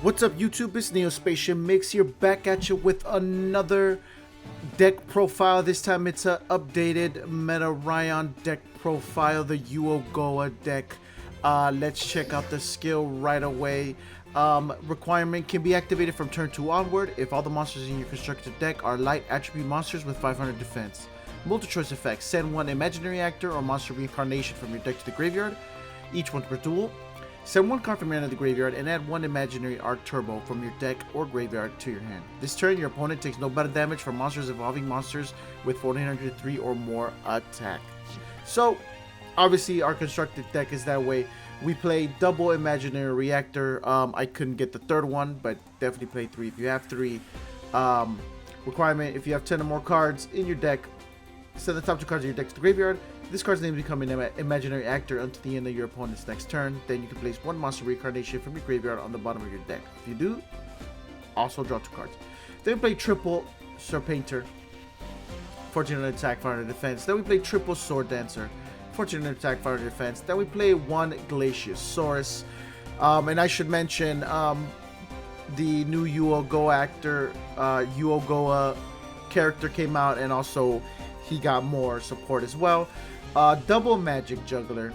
What's up YouTube, it's Neo-Spacian Migz here, back at you with another deck profile. This time it's an updated METARION deck profile, the Yuo Goha deck. Let's check out the skill right away. Requirement can be activated from turn 2 onward if all the monsters in your constructed deck are light attribute monsters with 500 defense. Multi-choice effects: send one imaginary actor or monster reincarnation from your deck to the graveyard, each one per duel. Send one card from your hand to the graveyard and add one imaginary art turbo from your deck or graveyard to your hand. This turn, your opponent takes no battle damage from monsters involving monsters with 1403 or more attack. So, obviously, our constructed deck is that way. We play double imaginary reactor. I couldn't get the third one, but definitely play 3 if you have 3. Requirement: if you have 10 or more cards in your deck, send the top 2 cards of your deck to the graveyard. This card's name will become an imaginary actor until the end of your opponent's next turn. Then you can place one monster reincarnation from your graveyard on the bottom of your deck. If you do, also draw 2 cards. Then we play triple Serpainter, 1400 attack, 500 defense. Then we play triple Sword Dancer, 1400 attack, 500 defense. Then we play one Glaciosaurus. And I should mention the new Yuo Goha actor, Yuo Goha character came out, and also he got more support as well. Double Magic Juggler,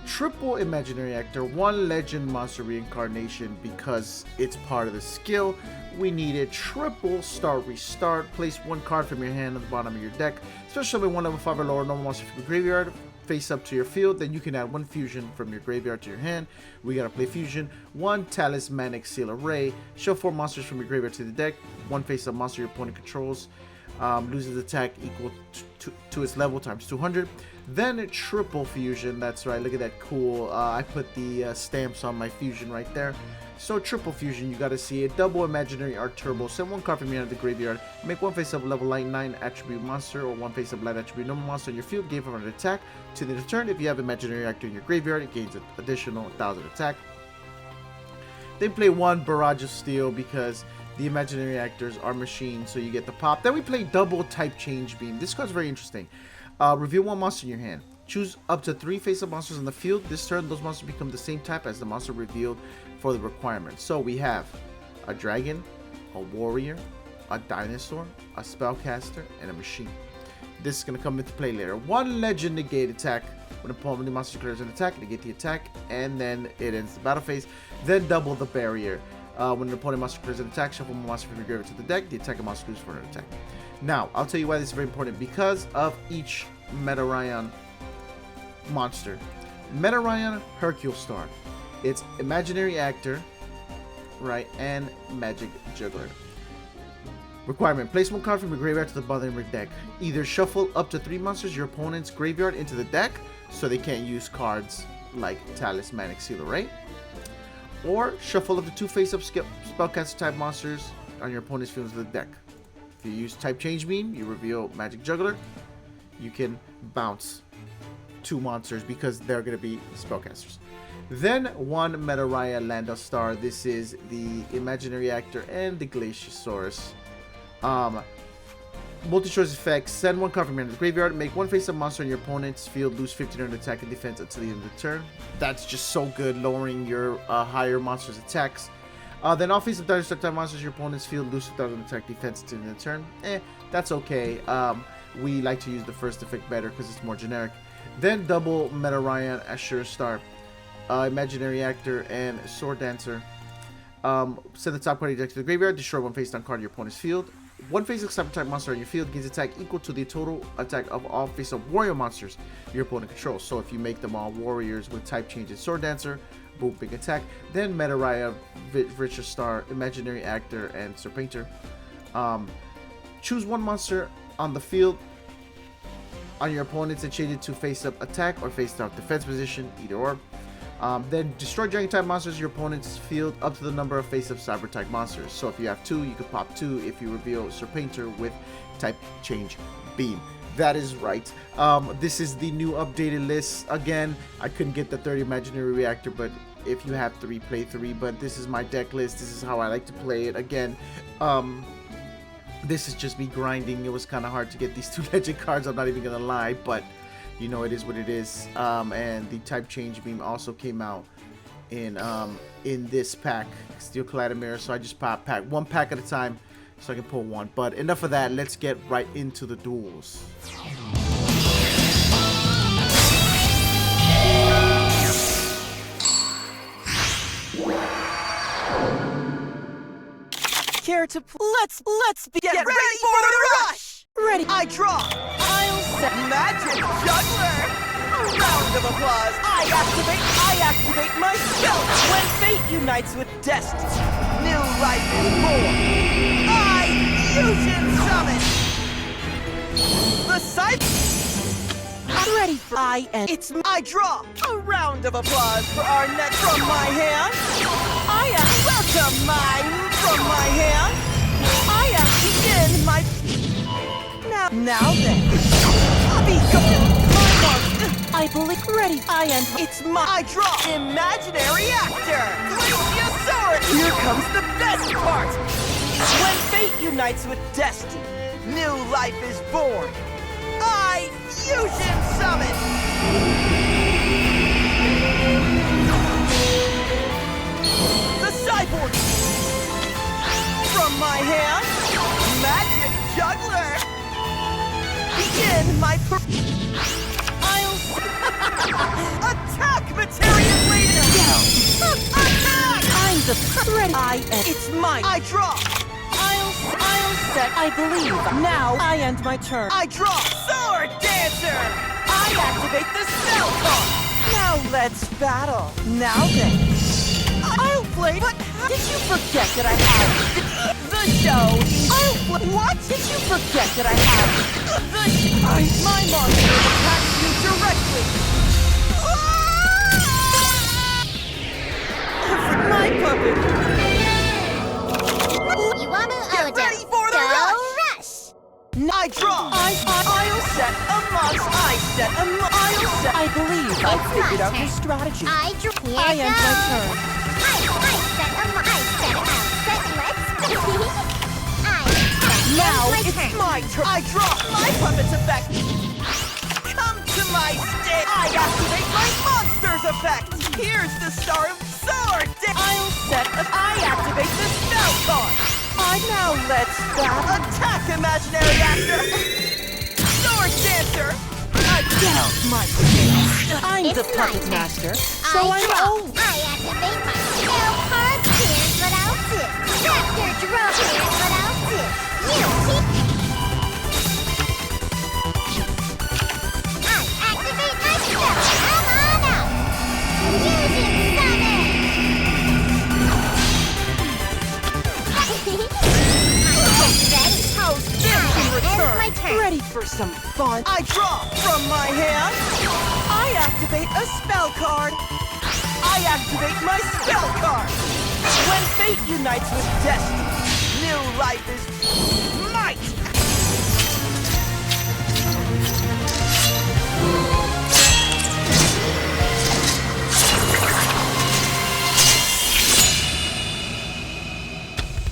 triple Imaginary Actor, one Legend Monster Reincarnation because it's part of the skill. We needed triple Start Restart. Place one card from your hand on the bottom of your deck. Special summon one level 5 or lower normal monster from your graveyard, face up to your field. Then you can add one fusion from your graveyard to your hand. We gotta play fusion. One Talismanic Seal Array. Show 4 monsters from your graveyard to the deck. One face up monster your opponent controls. Loses attack equal to its level times 200. Then a triple fusion. That's right, look at that cool. I put the stamps on my fusion right there. So triple fusion, you gotta see it. Double imaginary art turbo. Send one card from your hand to the graveyard. Make one face up level light 9 attribute monster or one face up light attribute normal monster in your field. Gain 500 attack. To the turn, if you have imaginary actor in your graveyard, it gains an additional 1000 attack. Then play one Barrage of Steel because the imaginary actors are machines, so you get the pop. Then we play double type change beam. This card's very interesting. Reveal one monster in your hand. Choose up to 3 face-up monsters on the field. This turn, those monsters become the same type as the monster revealed for the requirement. So we have a dragon, a warrior, a dinosaur, a spellcaster, and a machine. This is going to come into play later. One legend negate attack. When opponent monster declares an attack, negate the attack, and then it ends the battle phase. Then double the barrier. When an opponent monster declares an attack, shuffle one monster from your graveyard to the deck. The attacker monster loses for an attack. Now, I'll tell you why this is very important. Because of each METARION monster. METARION Hercule Star. It's imaginary actor, right, and magic juggler. Requirement: place one card from your graveyard to the bottom of your deck. Either shuffle up to 3 monsters your opponent's graveyard into the deck, so they can't use cards like Talismanic Seal Array, or shuffle up to 2 face-up spellcaster type monsters on your opponent's field to the deck. If you use type change beam, you reveal magic juggler. You can bounce 2 monsters because they're going to be spellcasters. Then one METARION Landa Star. This is the imaginary actor and the Glaciosaurus. Multi-choice effects: send one card from your hand to the graveyard, make one face-up monster in your opponent's field, lose 1500 attack and defense until the end of the turn. That's just so good, lowering your higher monster's attacks. Then all face-up dinosaur type monsters in your opponent's field, lose 2000 attack defense until the end of the turn. That's okay. We like to use the first effect better because it's more generic. Then double METARION Ashura Star, imaginary actor and sword dancer. Send the top card of your deck to the graveyard, destroy one face-down card in your opponent's field. One face-up cyber type monster on your field gains attack equal to the total attack of all face-up warrior monsters your opponent controls. So if you make them all warriors with type change and sword dancer, boom, big attack. Then METARION Richard Star, imaginary actor and Serpainter. Choose one monster on the field on your opponent's and change it to face-up attack or face-down defense position, either or. Then destroy dragon type monsters in your opponent's field up to the number of face-up cyber type monsters. So if you have 2, you could pop 2 if you reveal Serpainter with type change beam. That is right. This is the new updated list. Again, I couldn't get the 30 imaginary reactor, but if you have 3, play 3. But this is my deck list. This is how I like to play it. Again, this is just me grinding. It was kind of hard to get these 2 legend cards, I'm not even gonna lie, but you know, it is what it is. And the type change beam also came out in this pack, Steel Collider Mirror. So I just pack one pack at a time so I can pull one. But enough of that. Let's get right into the duels. Care to let's get ready for the rush. Ready. I draw. I'll set magic juggler. A round of applause. I activate my spell. When fate unites with destiny, new life is born. I fusion summon. The side. I'm ready for I draw. A round of applause for our next from my hand. I am welcome from my hand. I am begin my now then. I believe ready. It's my I draw imaginary actor. Glaciosaurus. Here comes the best part. When fate unites with destiny, new life is born. I fusion summon. The cyborg. From my hand, magic juggler. Begin my I'll attack, METARION later. Attack! I'm the ready. It's mine. I draw. I'll set. I believe. Now I end my turn. I draw. Sword dancer. I activate the spell card. Now let's battle. Now then. I'll play. But did you forget that I have the show? What? Did you forget that I have my monster attacks you directly. My puppet. Get ready for the rush. I draw. I'll set a monster. I'll set. I believe I figured out your strategy. I end my turn. Now it's my turn. I draw my puppet's effect. Come to my stage. I activate my monster's effect. Here's the star of sword. I'll set. I activate the spell card. Now let's attack, imaginary actor. Sword dancer. I get out my skills. I'm the puppet master, so I'm old. I activate my spell card. Here's what I'll do. Raptor draw. Here's what I'll do. You keep. I activate my spell. Come on out. Fusion summon. Ready? How's this in return? My turn. Ready for some fun? I draw from my hand. I activate a spell card. I activate my spell card. When fate unites with destiny, new life is might.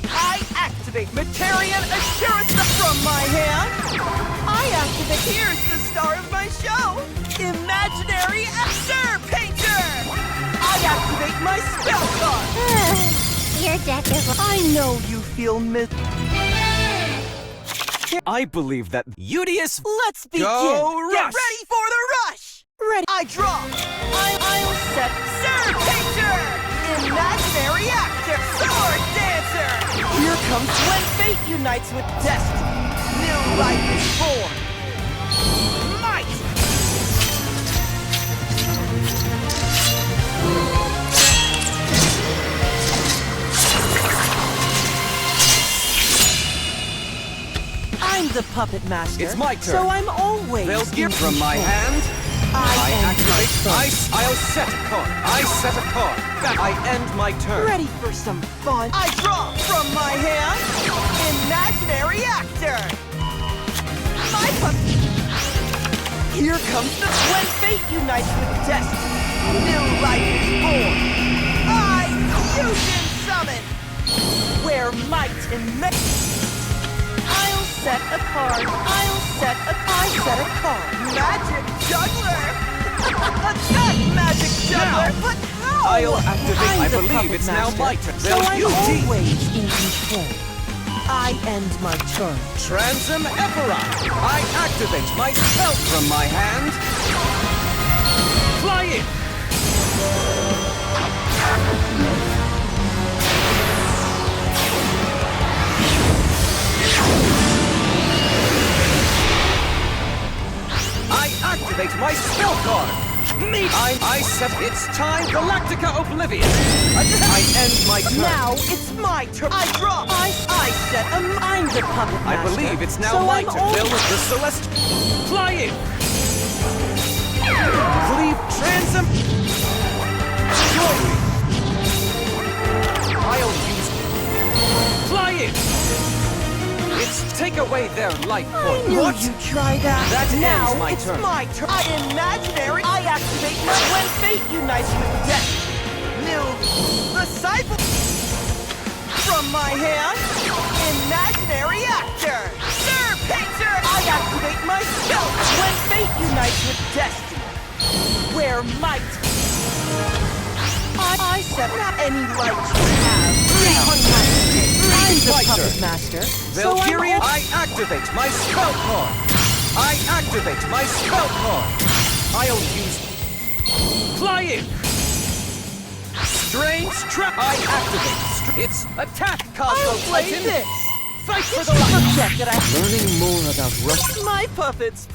I activate METARION Assurance from my hand. I activate. Here's the star of my show, Imaginary Sir Painter. I activate my spell card. Your deck is. I know you feel I believe that Udius. Let's begin. Go Get rush. ready for the rush. Ready. I draw. I'll set Sir Painter. Imaginary actor. Sword dancer. Here comes when fate unites with destiny. New life is born. Might. I'm the puppet master. It's my turn. So I'm always They'll give from my control. hand. I end activate. my I'll set a card. I set a card. I end my turn. Ready for some fun? I draw from my hand. Imaginary actor. My puppet. Here comes the when fate unites with destiny. New life is born. I fusion summon. Where might and I'll set a card. I set a card. Magic juggler. Attack, magic juggler. Now. But how? I'll activate. I'm I the believe puppet it's now master, my turn. so Will I'm you always in control. I end my turn. Transum Ephora! I activate my spell from my hand. Fly in! I activate my spell card. I set. It's time, Galactica Oblivion. I end my turn. Now it's my turn. I draw. I set I'm the puppet master. I believe it's now so my I'm turn. all- Will the Celeste fly in? Cleave Transum. Glory. I'll use. Fly in. It's take away their life I point. knew What? you'd try that. That now ends my it's turn. my turn. Imaginary. I activate my when fate unites with death. New disciple from my hand. Imaginary actor. Sir Painter. I activate my spell when fate unites with destiny. Where might I set not any light you have. I'm the puppet master. So Valkyria, I'm I activate my spell card. I activate my spell card. I'll use. Fly in. Strange trap. I activate. It's attack, Cosmo I'll play Titan. this. Fight for Did the you light. forget that I Learning more about Rush. my puppets?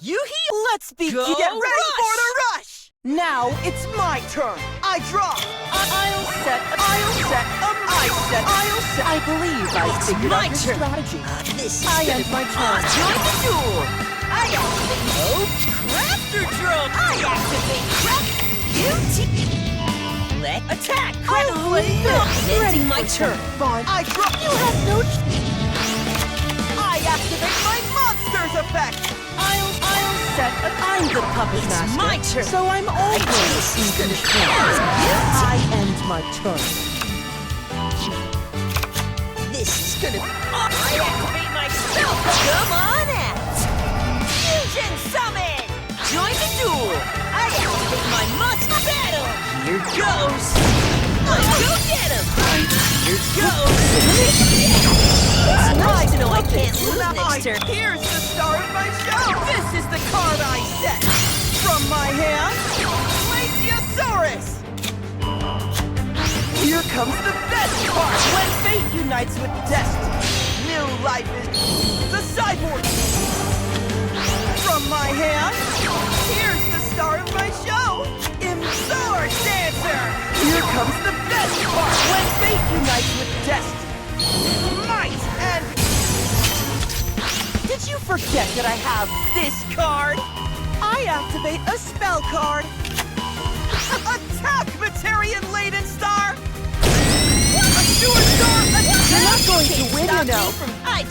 Yugi, let's begin. Go Get ready rush! for the rush. Now it's my turn. I draw. I'll set. I believe I figured out your strategy. I end my turn. Join the duel! I activate Crafter drum. I activate Let Attack. I'll play this. Ready My for turn. some Fun. I draw. You have no. I activate my monster's effect. I'll set. I'm the puppet master. my turn. So I'm always in control. I end my turn. This is gonna I activate my spell! Come on out! Fusion Summon! Join the duel! I activate my monster battle! Here goes! Let's go get him! Here goes! It's nice to know I can't lose next turn. Here's the star of my show! This is the card I set! From my hand, Glaciosaurus! Here comes the best part! When fate unites with destiny, new life is the cyborg! From my hand, here's the star of my show! Sword Dancer! Here comes the best part! When fate unites with destiny, might and... Did you forget that I have this card? I activate a spell card. Attack, Metarion Laden Star! A sewer star! You're not going to win, you know.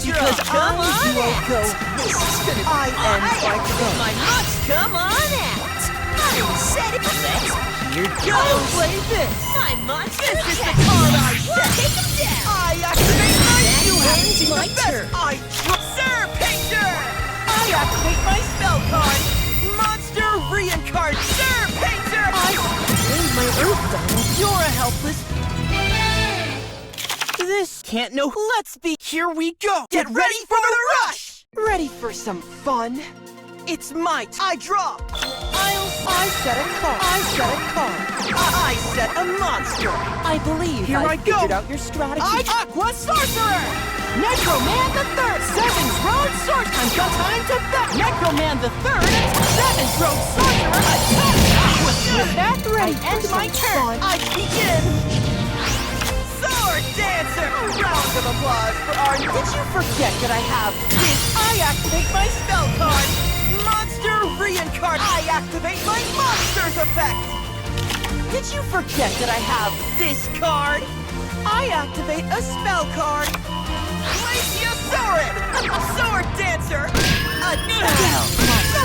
Because Come I'm on Yuo out. Goha. This is gonna I end I my activate turn. my monks! Come on out! I'm set it! Here I'll goes! play this. My monster This is the attack! card I set. Take him down! I activate my That You haven't ends seen my the best turn. Sir Painter! I activate my spell card. Monster Reincarnate. Sir Painter! I claim my Earth Donald. You're a helpless... This can't know. Let's be... Here we go! Get ready for the rush! Ready for some fun? It's my I draw. I set a card. I set a monster. I believe Here I go. figured out your strategy. Aqua Sorcerer! Necroman the Third! Seven's Road Sorcerer! I've got time to bet! Necroman the Third! Seven's Road Sorcerer! Attack! With that ready, end my turn! I begin. Sword Dancer! Round of applause for our... Did you forget that I have this? I activate my spell card. Monster Reincarnate. I activate my monster's effect. Did you forget that I have this card? I activate a spell card. Glaciosaurus! Sword Dancer! Attack!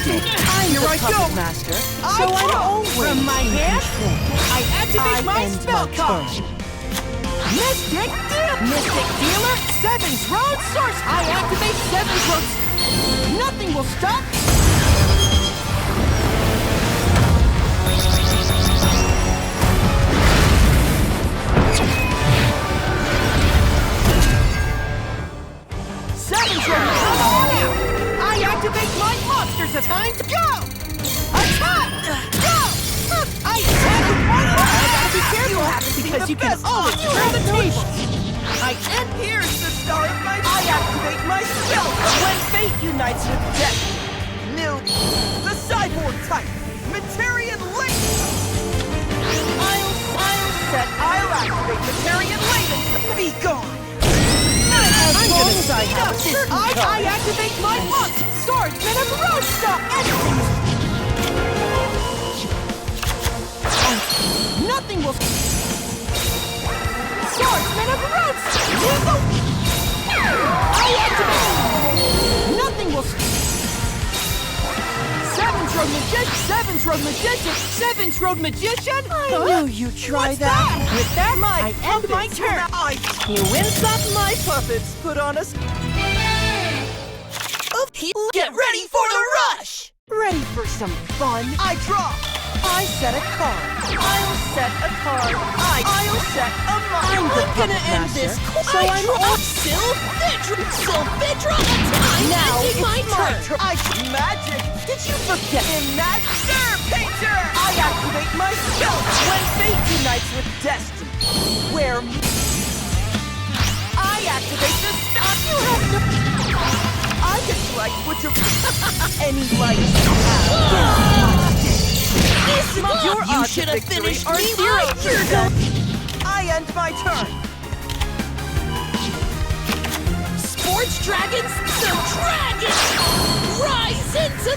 I'm Here the I puppet go. master, I so I'm draw. always From my in hand, control. I activate my end spell my card. turn. Mystic Dealer! Seven's Road Source! I activate Seven's Road... Nothing will stop... Seven Dragon, come on out! I activate my monsters. It's time to go! Attack! Go! I attack! I gotta be careful because you can always turn the tables. And here's the star of my... I activate my spell When fate unites with death. New... The cyborg type. METARION Link. I'll activate METARION Link. Be gone. I'm gonna decide how this I activate my monster. Swordsman of Road Stop. Nothing will... Swordsman of Road Stop. I activate... Nothing will... Seventh Road Magician! I knew you'd try that. With that, I end my turn. You win some, my puppets. Put on us. Get ready for the rush! Ready for some fun? I draw. I set a card. I'll set a card. I'll set a I'm mark. gonna end this. So I'm draw Sylphidra attack! Now Ending my turn! Magic! Did you forget? Imagine Sir Painter! I activate my spell When fate unites with destiny, where I activate the spell. you have to... I dislike what you Any light you have. You should have finished me! I end my turn. Sports dragons, the dragons! Rise into...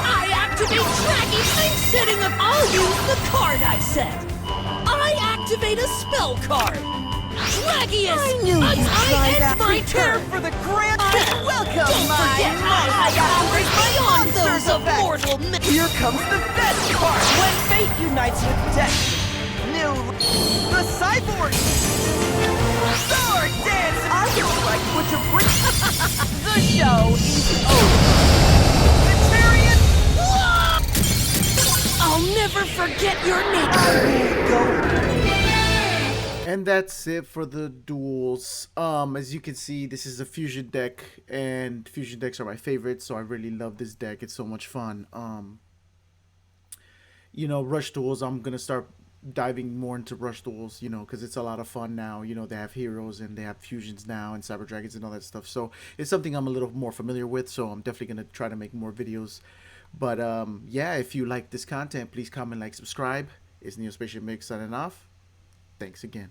I activate Dragon! I'm setting up... I'll use the card I set! I activate a spell card! Dragius! I knew you'd try that. end my turn! For the grand welcome, Don't forget my powers beyond those of mortal men! Here comes the best part. When fate unites with destiny, New... The cyborg! Sword dance! I dislike what you bring. the show is over. METARION! I'll never forget your name! And that's it for the duels. As you can see, this is a fusion deck, and fusion decks are my favorite, so I really love this deck. It's so much fun. You know, Rush Duels, I'm gonna start diving more into Rush Duels, you know, because it's a lot of fun now. You know, they have heroes and they have fusions now and cyber dragons and all that stuff, so it's something I'm a little more familiar with, so I'm definitely gonna try to make more videos. But yeah, if you like this content, please comment, like, subscribe. It's Neo-Spacian Migz signing off. Thanks again.